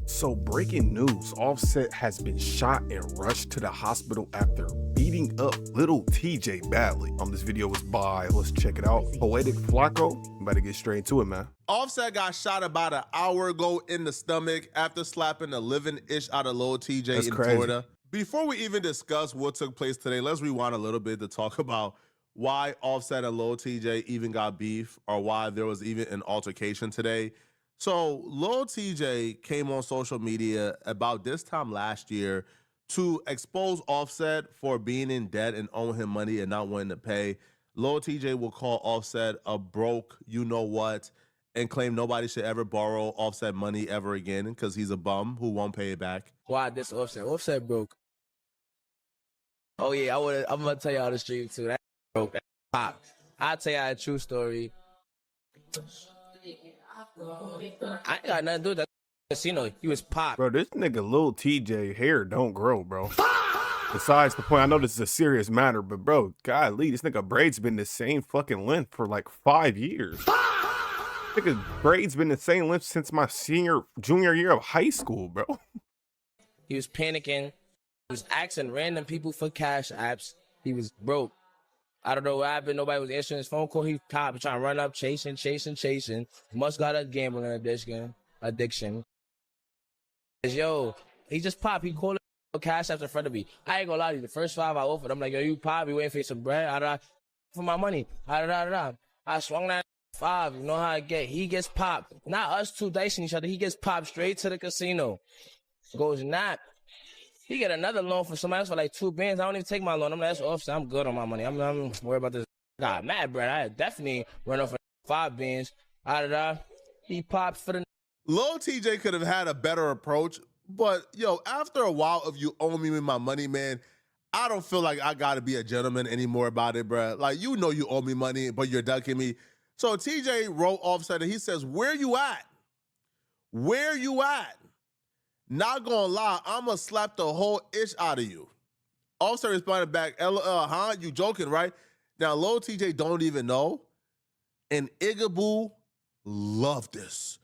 So breaking news, Offset has been shot and rushed to the hospital after beating up Lil TJay badly. This video was by, let's check it out, Poetic Flacco. I'm about to get straight into it, man. Offset got shot about an hour ago in the stomach after slapping the living ish out of Lil TJay That's in crazy. Florida. Before we even discuss what took place today, let's rewind a little bit to talk about why Offset and Lil TJay even got beef, or why there was even an altercation today. So Lil TJay came on social media about this time last year to expose Offset for being in debt and owing him money and not wanting to pay. Lil TJay will call Offset a broke you know what and claim nobody should ever borrow Offset money ever again because he's a bum who won't pay it back. Why this Offset? Offset broke. Oh yeah, I'm gonna tell y'all the stream too. That broke. That pop. I'll tell y'all a true story. I ain't got nothing to do with that casino. He was pop. Bro, this nigga Lil TJay hair don't grow, bro. Besides the point, I know this is a serious matter, but bro, golly, this nigga braids been the same fucking length for like 5 years. Nigga braids been the same length since my junior year of high school, bro. He was panicking. He was asking random people for cash apps. He was broke. I don't know what happened. Nobody was answering his phone call. He popped, trying to run up, chasing. Must got a gambling addiction. Yo, he just popped. He called cash apps in front of me. I ain't gonna lie to you. The first 5 I offered, I'm like, yo, you pop. You waiting for some bread? For my money. I swung that 5. You know how I get. He gets popped. Not us two dicing each other. He gets popped straight to the casino. Goes not. He get another loan for somebody else for like 2 bands. I don't even take my loan. I'm like, that's Offset. I'm good on my money. I'm worried about this. Got mad, bro. I definitely run off for 5 bands. He pops for the. Lil TJay could have had a better approach, but yo, after a while of you owe me my money, man, I don't feel like I gotta be a gentleman anymore about it, bro. Like, you know you owe me money, but you're ducking me. So TJ wrote Offset and he says, where you at? Where you at? Not gonna lie, I'ma slap the whole ish out of you. Offset responded back, huh? You joking, right? Now, Lil TJay don't even know, and Igaboo loved this.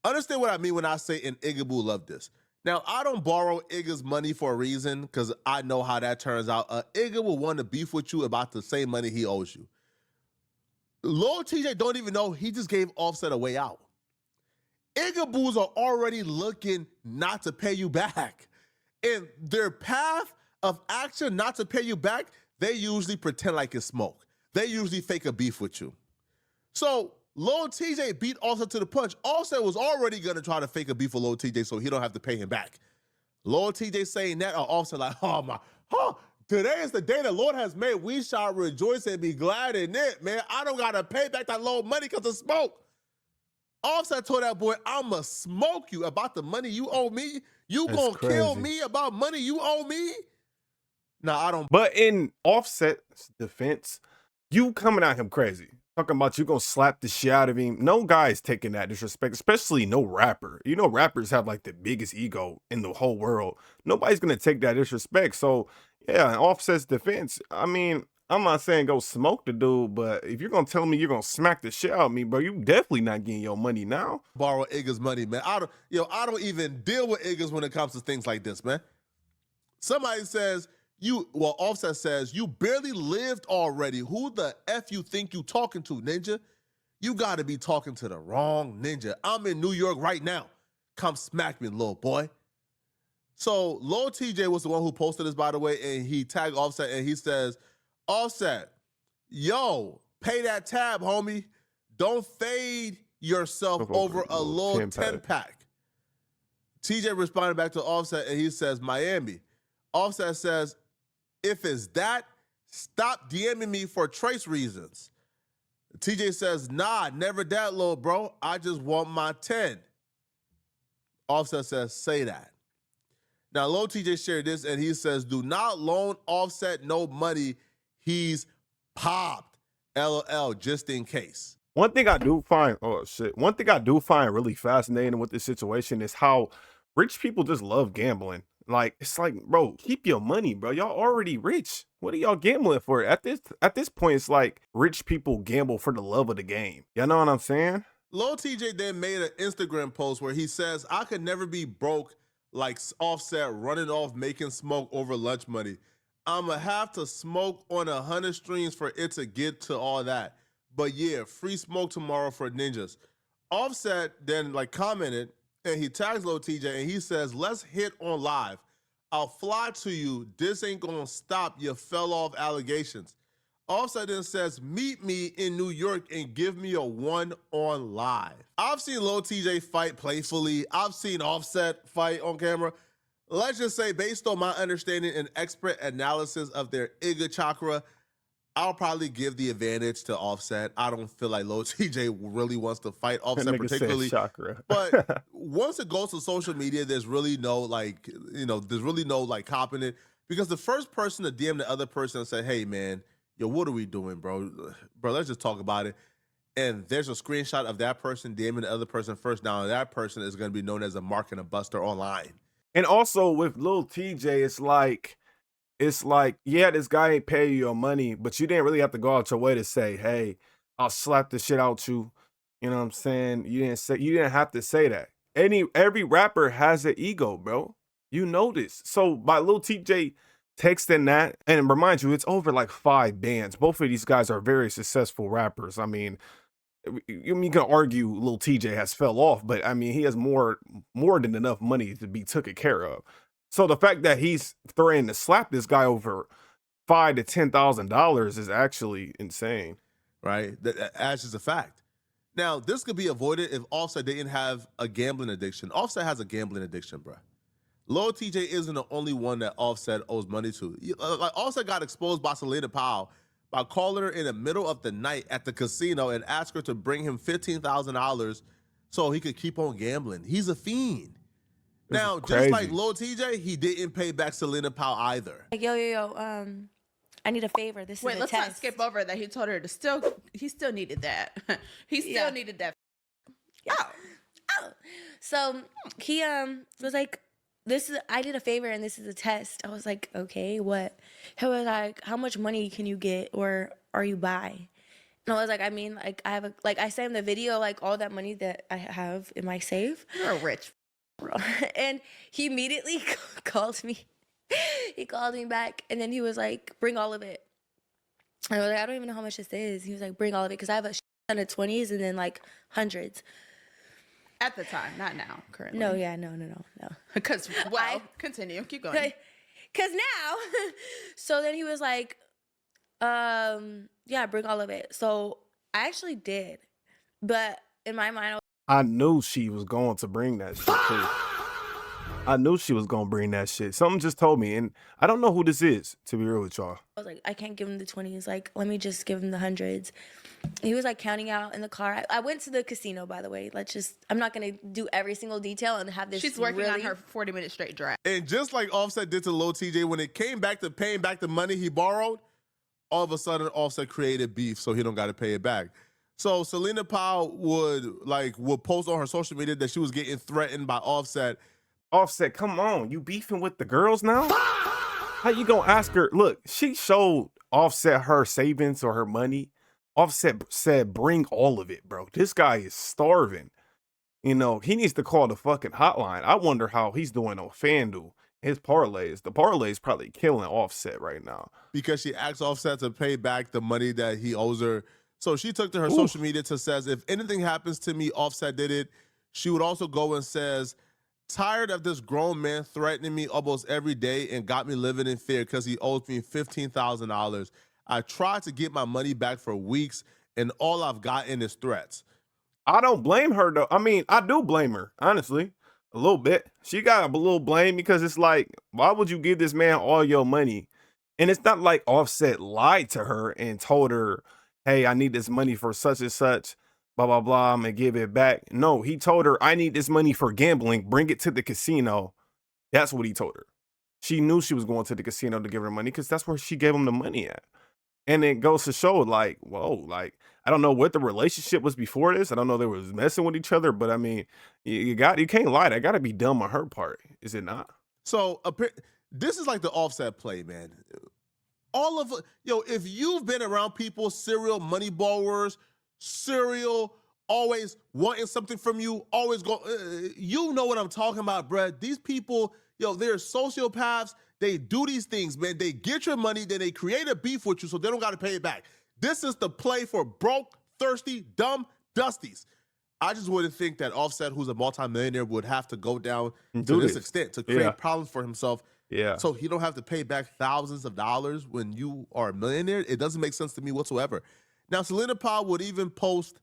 Understand what I mean when I say an Igaboo loved this. Now, I don't borrow Igga's money for a reason because I know how that turns out. Igga will want to beef with you about the same money he owes you. Lil TJay don't even know he just gave Offset a way out. Igaboos are already looking not to pay you back. And their path of action not to pay you back, they usually pretend like it's smoke. They usually fake a beef with you. So Lil TJay beat Offset to the punch. Offset was already gonna try to fake a beef with Lil TJay so he don't have to pay him back. Lil TJay saying that, or Offset like, today is the day the Lord has made. We shall rejoice and be glad in it, man. I don't gotta pay back that low money because of smoke. Offset told that boy, I'ma smoke you about the money you owe me. You gonna kill me about money you owe me? Nah, I don't. But in Offset's defense, you coming at him crazy. Talking about you gonna slap the shit out of him. No guy's taking that disrespect, especially no rapper. You know, rappers have like the biggest ego in the whole world. Nobody's gonna take that disrespect. So yeah, in Offset's defense, I mean, I'm not saying go smoke the dude, but if you're gonna tell me you're gonna smack the shit out of me, bro, you definitely not getting your money now. Borrow Igga's money, man. I don't even deal with Iggas when it comes to things like this, man. Somebody says, Offset says, you barely lived already. Who the F you think you talking to, ninja? You gotta be talking to the wrong ninja. I'm in New York right now. Come smack me, little boy. So Lil TJay was the one who posted this, by the way, and he tagged Offset and he says, Offset, yo, pay that tab, homie. Don't fade yourself over a little 10-pack. TJ responded back to Offset and he says, Miami. Offset says, if it's that, stop DMing me for trace reasons. TJ says, nah, never that, little bro. I just want my 10. Offset says, say that. Now, Lil TJay shared this and he says, do not loan Offset no money. He's popped. LOL, just in case. One thing I do find, one thing I do find really fascinating with this situation is how rich people just love gambling. Like, it's like, bro, keep your money, bro. Y'all already rich. What are y'all gambling for? At this point, it's like rich people gamble for the love of the game. Y'all know what I'm saying? Lil TJay then made an Instagram post where he says, I could never be broke like Offset running off making smoke over lunch money. I'ma have to smoke on 100 streams for it to get to all that. But yeah, free smoke tomorrow for ninjas. Offset then like commented and he tags Lil TJay and he says, let's hit on live. I'll fly to you. This ain't gonna stop your fell off allegations. Offset then says, meet me in New York and give me a one on live. I've seen Lil TJay fight playfully. I've seen Offset fight on camera. Let's just say, based on my understanding and expert analysis of their Iga chakra, I'll probably give the advantage to Offset. I don't feel like Lil TJay really wants to fight Offset Nigga said particularly. chakra. But once it goes to social media, there's really no like, there's really no like copping it. Because the first person to DM the other person and say, hey man, yo, what are we doing, bro? Bro, let's just talk about it. And there's a screenshot of that person DMing the other person first. Now that person is going to be known as a mark and a buster online. And also with Lil TJay, it's like, yeah, this guy ain't pay you your money, but you didn't really have to go out your way to say, hey, I'll slap the shit out you. You know what I'm saying? You didn't have to say that. Every rapper has an ego, bro. You know this. So by Lil TJay texting that, and remind you, it's over like 5 bands. Both of these guys are very successful rappers. I mean, you can argue Lil TJay has fell off, but I mean, he has more than enough money to be taken care of. So the fact that he's threatening to slap this guy over $5,000 to $10,000 is actually insane, right? That's just a fact. Now, this could be avoided if Offset didn't have a gambling addiction. Offset has a gambling addiction, bro. Lil TJay isn't the only one that Offset owes money to. Like Offset got exposed by Selena Powell by calling her in the middle of the night at the casino and asked her to bring him $15,000 so he could keep on gambling. He's a fiend. Now, just like Lil TJay, he didn't pay back Selena Powell either. Like, yo, I need a favor. This Wait, is a let's test. not skip over that. He told her to he still needed that. He still needed that. Yeah. Oh. So he was like, I did a favor and this is a test. I was like, okay, what? He was like, how much money can you get or are you by? And I was like, I mean, like I sent him the video, like all that money that I have in my safe. You're rich. And he immediately called me. He called me back and then he was like, bring all of it. And I was like, I don't even know how much this is. He was like, bring all of it because I have a ton of 20s and then like hundreds. At the time, not now, currently. No, yeah, no. Because, continue. Keep going. Because now, so then he was like, yeah, bring all of it. So I actually did. But in my mind, I knew she was going to bring that shit too. I knew she was going to bring that shit. Something just told me, and I don't know who this is, to be real with y'all. I was like, I can't give him the 20s. Like, let me just give him the hundreds. He was like counting out in the car. I went to the casino, by the way. I'm not going to do every single detail and have this. She's working on her 40-minute straight drive. And just like Offset did to Lil TJay, when it came back to paying back the money he borrowed, all of a sudden Offset created beef so he don't got to pay it back. So Selena Powell would post on her social media that she was getting threatened by Offset. Offset, come on. You beefing with the girls now? How you gonna ask her? Look, she showed Offset her savings or her money. Offset said, bring all of it, bro. This guy is starving. You know, he needs to call the fucking hotline. I wonder how he's doing on FanDuel. His parlays. The parlays probably killing Offset right now. Because she asked Offset to pay back the money that he owes her. So she took to her social media to says, if anything happens to me, Offset did it. She would also go and says, tired of this grown man threatening me almost every day and got me living in fear because he owes me $15,000. I tried to get my money back for weeks, and all I've gotten is threats. I don't blame her, though. I mean, I do blame her, honestly, a little bit. She got a little blame because it's like, why would you give this man all your money? And it's not like Offset lied to her and told her, hey, I need this money for such and such. Blah, blah, blah, I'm gonna give it back. No, he told her, I need this money for gambling. Bring it to the casino. That's what he told her. She knew she was going to the casino to give her money because that's where she gave him the money at. And it goes to show, like, whoa, like, I don't know what the relationship was before this. I don't know they was messing with each other, but I mean, you can't lie. That got to be dumb on her part, is it not? So this is like the Offset play, man. If you've been around people, serial money borrowers, serial always wanting something from you, always go, you know what I'm talking about, bruh. These people, they're sociopaths. They do these things, man. They get your money, then they create a beef with you so they don't got to pay it back. This is the play for broke, thirsty, dumb dusties. I just wouldn't think that Offset, who's a multimillionaire, would have to go down to this extent to create problems for himself. Yeah. So he don't have to pay back thousands of dollars when you are a millionaire. It doesn't make sense to me whatsoever. Now, Selena Powell would even post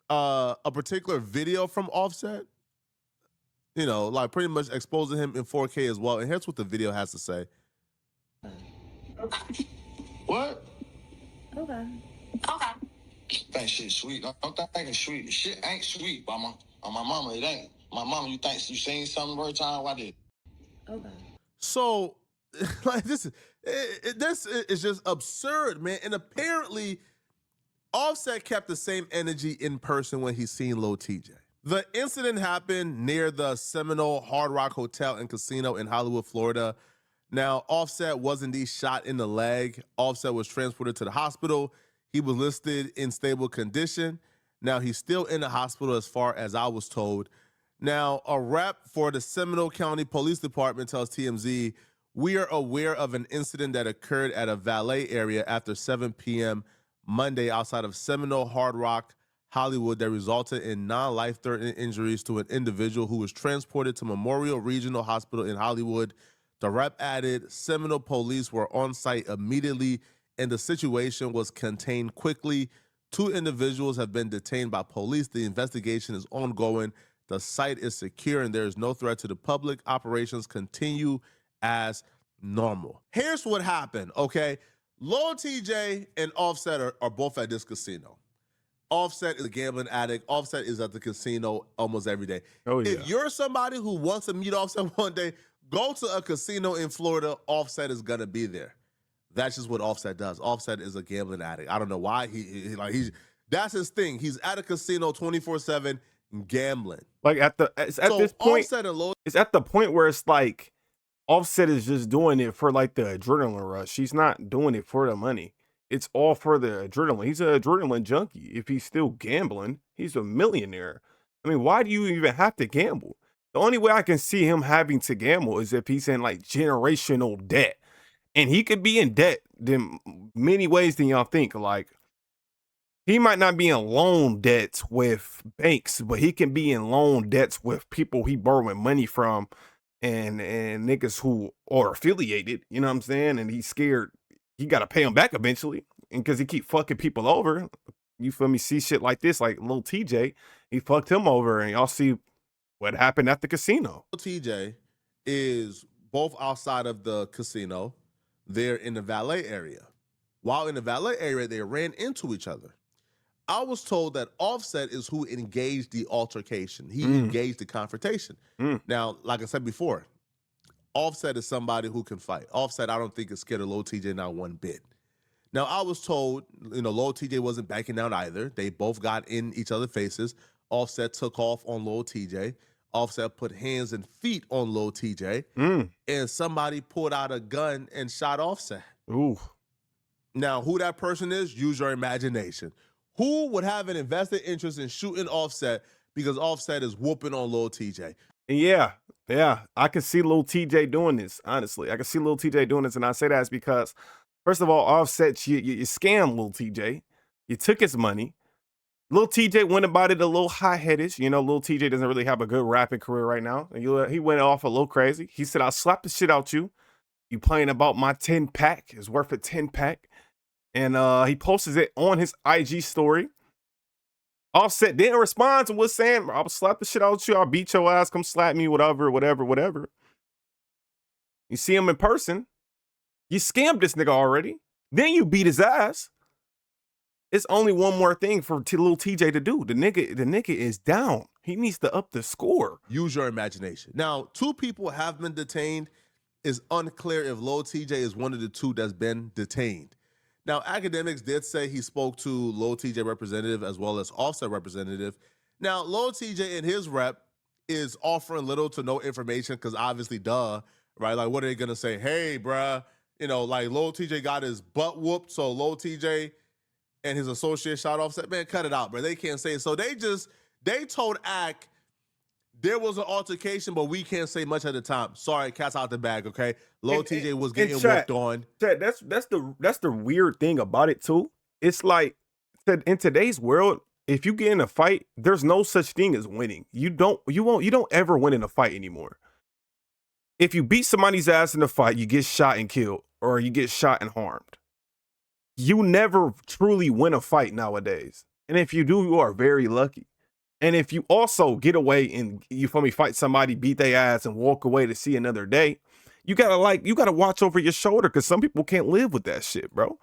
a particular video from Offset, like pretty much exposing him in 4K as well. And here's what the video has to say. What? Okay. Think shit sweet. Don't think it's sweet. Shit ain't sweet, mama. On my mama, it ain't. My mama, you think you seen something every time? Why did? Okay. So, like this is just absurd, man. And apparently, Offset kept the same energy in person when he seen Lil TJay. The incident happened near the Seminole Hard Rock Hotel and Casino in Hollywood, Florida. Now, Offset was indeed shot in the leg. Offset was transported to the hospital. He was listed in stable condition. Now, he's still in the hospital as far as I was told. Now, a rep for the Seminole County Police Department tells TMZ, we are aware of an incident that occurred at a valet area after 7 p.m. Monday outside of Seminole Hard Rock, Hollywood, that resulted in non-life-threatening injuries to an individual who was transported to Memorial Regional Hospital in Hollywood. The rep added Seminole police were on site immediately and the situation was contained quickly. 2 individuals have been detained by police. The investigation is ongoing. The site is secure and there is no threat to the public. Operations continue as normal. Here's what happened, okay? Lil TJay and Offset are both at this casino. Offset is a gambling addict. Offset is at the casino almost every day. Oh, yeah. If you're somebody who wants to meet Offset one day, go to a casino in Florida. Offset is gonna be there. That's just what Offset does. Offset is a gambling addict. I don't know why that's his thing. He's at a casino 24/7 gambling. Like at this point, Offset and Lil, it's at the point where it's like Offset is just doing it for like the adrenaline rush. He's not doing it for the money. It's all for the adrenaline. He's an adrenaline junkie. If he's still gambling, he's a millionaire. I mean, why do you even have to gamble? The only way I can see him having to gamble is if he's in like generational debt. And he could be in debt in many ways than y'all think. Like, he might not be in loan debts with banks, but he can be in loan debts with people he borrowing money from and niggas who are affiliated, you know what I'm saying? And he's scared he got to pay them back eventually. And because he keep fucking people over, you feel me? See shit like this, like Lil TJay, he fucked him over and y'all see what happened at the casino. Lil TJay is both outside of the casino. They're in the valet area. While in the valet area, they ran into each other. I was told that Offset is who engaged the altercation. He engaged the confrontation. Now, like I said before, Offset is somebody who can fight. Offset, I don't think is scared of Lil TJay not one bit. Now, I was told, Lil TJay wasn't backing down either. They both got in each other's faces. Offset took off on Lil TJay. Offset put hands and feet on Lil TJay, and somebody pulled out a gun and shot Offset. Ooh. Now, who that person is, use your imagination. Who would have an invested interest in shooting Offset because Offset is whooping on Lil TJay? Yeah, I can see Lil TJay doing this, honestly. I can see Lil TJay doing this, and I say that is because, first of all, Offset, you scammed Lil TJay. You took his money. Lil TJay went about it a little high-headed. Lil TJay doesn't really have a good rapping career right now. He went off a little crazy. He said, I'll slap the shit out you. You playing about my 10-pack. It's worth a 10-pack. And he posted it on his IG story. Offset didn't respond to what's saying, I'll slap the shit out you. I'll beat your ass. Come slap me, whatever. You see him in person. You scammed this nigga already. Then you beat his ass. It's only one more thing for Lil TJay to do. The nigga is down. He needs to up the score. Use your imagination. Now, 2 people have been detained. It's unclear if Lil TJay is one of the 2 that's been detained. Now, academics did say he spoke to Lil TJay representative as well as Offset representative. Now, Lil TJay and his rep is offering little to no information because obviously, duh, right? Like, what are they going to say? Hey, bruh, like Lil TJay got his butt whooped, so Lil TJay and his associate shot Offset, man, cut it out, bro. They can't say it. So they told Ack there was an altercation, but we can't say much at the time. Sorry, cat's out the bag, okay? Lil TJay was getting whooped on. Chad, that's the weird thing about it too. It's like in today's world, if you get in a fight, there's no such thing as winning. You don't ever win in a fight anymore. If you beat somebody's ass in a fight, you get shot and killed, or you get shot and harmed. You never truly win a fight nowadays. And if you do, you are very lucky. And if you also get away and fight somebody, beat their ass and walk away to see another day, you gotta watch over your shoulder, because some people can't live with that shit, bro.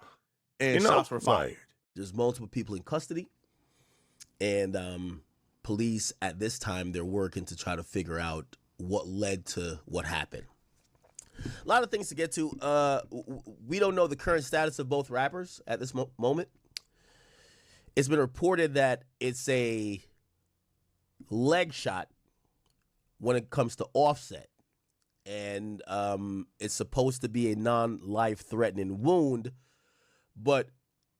And shots were fired. There's multiple people in custody, and police at this time, they're working to try to figure out what led to what happened. A lot of things to get to. We don't know the current status of both rappers at this moment. It's been reported that it's a leg shot when it comes to Offset, and it's supposed to be a non-life threatening wound, but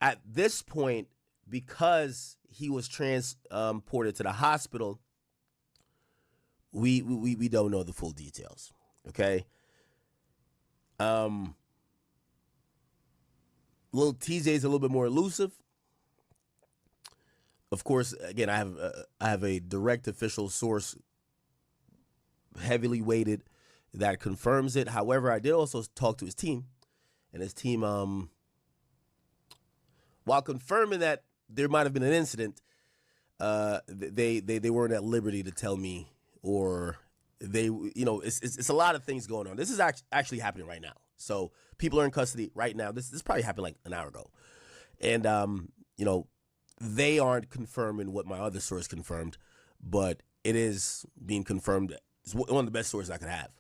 at this point, because he was transported to the hospital, we don't know the full details. Okay. Lil TJay is a little bit more elusive. Of course, again, I have a direct official source, heavily weighted, that confirms it. However, I did also talk to his team, and his team, while confirming that there might have been an incident, they weren't at liberty to tell me, or it's a lot of things going on. This is actually happening right now. So people are in custody right now. This probably happened like an hour ago, and they aren't confirming what my other source confirmed, but it is being confirmed. It's one of the best sources I could have,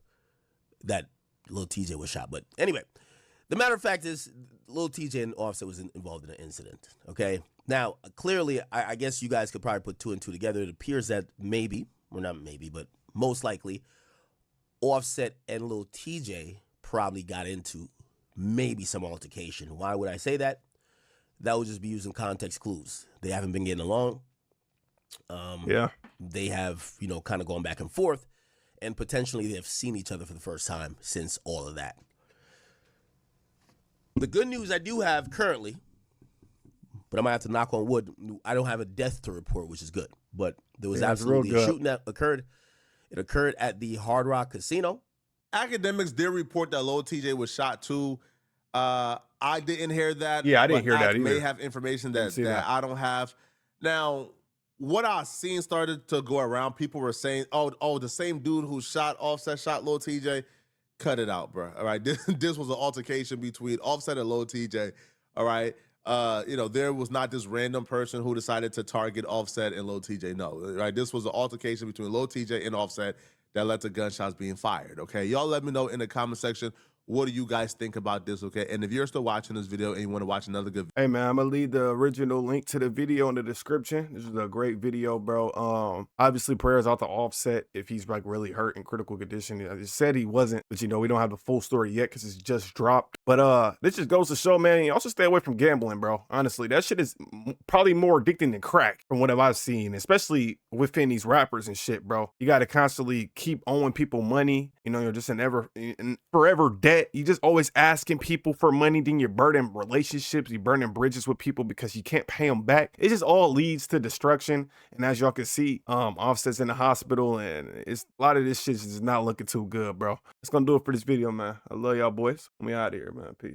that Lil TJay was shot. But anyway, the matter of fact is, Lil TJay and Offset was involved in an incident. Okay, now clearly, I guess you guys could probably put two and two together. It appears that but most likely, Offset and Lil TJay probably got into maybe some altercation. Why would I say that? That would just be using context clues. They haven't been getting along. They have, kind of gone back and forth, and potentially they have seen each other for the first time since all of that. The good news I do have currently, but I might have to knock on wood, I don't have a death to report, which is good. But there was absolutely a shooting that occurred. It occurred at the Hard Rock Casino. Academics did report that Lil TJay was shot too. I didn't hear that. Yeah, I didn't hear that either. May have information that I don't have. Now, what I seen started to go around, people were saying, oh, the same dude who shot Offset shot Lil TJay. Cut it out, bro. All right, this was an altercation between Offset and Lil TJay. All right, there was not this random person who decided to target Offset and Lil TJay. No, right, this was an altercation between Lil TJay and Offset that led to gunshots being fired. Okay, y'all let me know in the comment section, what do you guys think about this, okay? And if you're still watching this video and you want to watch another good video. Hey, man, I'm going to leave the original link to the video in the description. This is a great video, bro. Obviously, prayers out to Offset if he's, like, really hurt in critical condition. I just said he wasn't, but, we don't have the full story yet because it's just dropped. But this just goes to show, man, you also stay away from gambling, bro. Honestly, that shit is probably more addicting than crack from what I've seen, especially within these rappers and shit, bro. You got to constantly keep owing people money. You're just in forever debt. You just always asking people for money, then you're burning relationships, you're burning bridges with people because you can't pay them back. It just all leads to destruction. And as y'all can see, Offset's in the hospital, and it's a lot of this shit is not looking too good, bro. That's gonna do it for this video, man. I love y'all boys. We out of here, man. Peace.